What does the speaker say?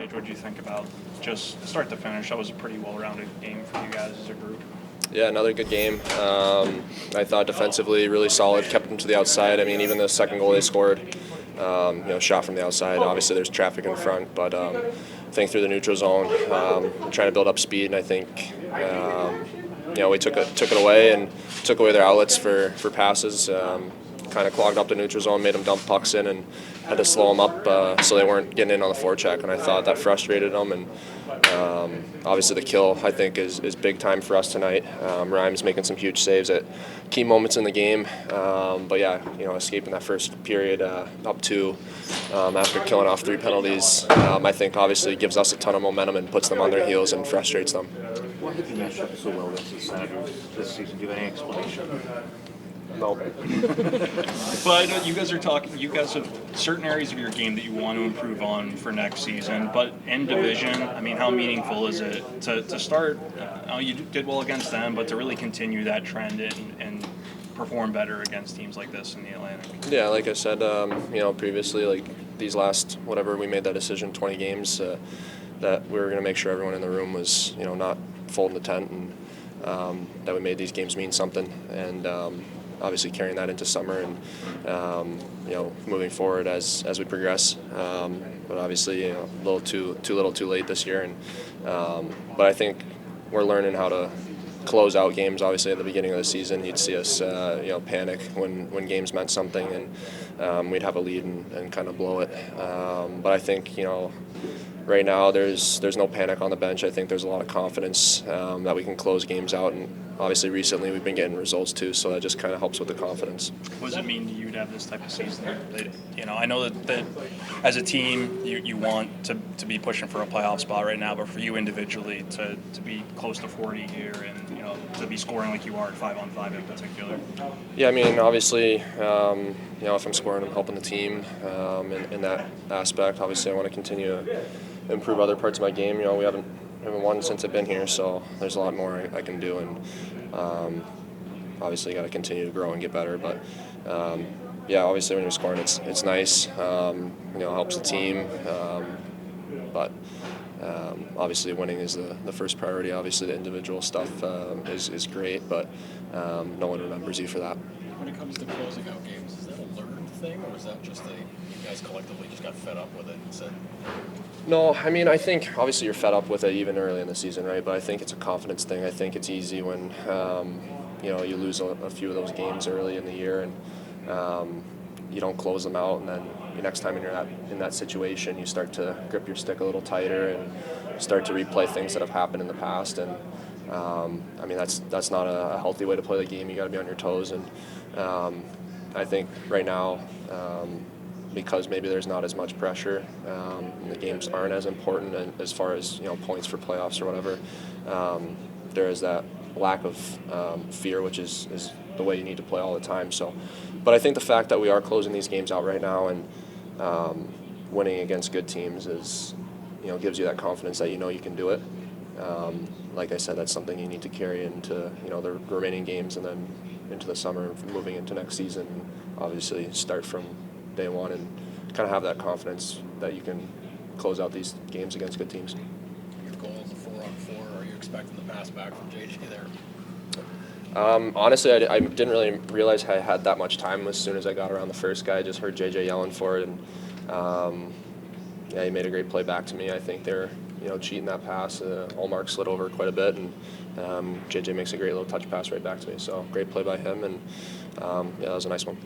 Tage, what did you think about just start to finish? That was a pretty well-rounded game for you guys as a group. Yeah, another good game. I thought defensively really solid, kept them to the outside. I mean, even the second goal they scored, shot from the outside. Obviously, there's traffic in front, but I think through the neutral zone, trying to build up speed, and I think we took it away and took away their outlets for passes. Kind of clogged up the neutral zone, made them dump pucks in, and had to slow them up so they weren't getting in on the forecheck. And I thought that frustrated them. And obviously the kill, I think, is big time for us tonight. Rhymes making some huge saves at key moments in the game. But yeah, escaping that first period up two after killing off 3 penalties, I think obviously gives us a ton of momentum and puts them on their heels and frustrates them. Why have you matched up so well against the Senators this season? Do you have any explanation? No. But I know you guys are talking. You guys have certain areas of your game that you want to improve on for next season. But in division, I mean, how meaningful is it to start? You did well against them, but to really continue that trend and perform better against teams like this in the Atlantic. Yeah, like I said, previously, like these last whatever we made that decision, 20 games, that we were going to make sure everyone in the room was not folding the tent and that we made these games mean something and. Obviously carrying that into summer and moving forward as we progress. But obviously a little too little too late this year. And but I think we're learning how to close out games. Obviously at the beginning of the season, you'd see us panic when games meant something, and we'd have a lead and kind of blow it. But I think right now there's no panic on the bench. I think there's a lot of confidence that we can close games out, and obviously recently we've been getting results too, so that just kind of helps with the confidence. What does it mean to you to have this type of season? I know that as a team you want to be pushing for a playoff spot right now, but for you individually to be close to 40 here and to be scoring like you are at 5-on-5 in particular. Yeah, I mean obviously if I'm scoring, I'm helping the team in that aspect. Obviously I want to continue to improve other parts of my game. We haven't won since I've been here, so there's a lot more I can do, and obviously got to continue to grow and get better. But obviously when you're scoring, it's nice. Helps the team. But obviously winning is the first priority. Obviously the individual stuff is great, but no one remembers you for that. When it comes to closing out games, is that a learned thing, or is that just you guys collectively just got fed up with it and said? No, I mean, I think obviously you're fed up with it even early in the season, right? But I think it's a confidence thing. I think it's easy when you lose a few of those games early in the year and you don't close them out, and then the next time you're in that situation, you start to grip your stick a little tighter and start to replay things that have happened in the past. And I mean, that's not a healthy way to play the game. You got to be on your toes, and I think right now. Because maybe there's not as much pressure, the games aren't as important as far as points for playoffs or whatever. There is that lack of fear, which is the way you need to play all the time. So, but I think the fact that we are closing these games out right now and winning against good teams is gives you that confidence that you can do it. Like I said, that's something you need to carry into the remaining games and then into the summer, moving into next season. Obviously, start from day one and kind of have that confidence that you can close out these games against good teams. Your goal is a 4-on-4. Are you expecting the pass back from JJ there? Honestly, I didn't really realize I had that much time as soon as I got around the first guy. I just heard JJ yelling for it, and he made a great play back to me. I think they're cheating that pass. Allmark slid over quite a bit, and JJ makes a great little touch pass right back to me. So great play by him, and that was a nice one.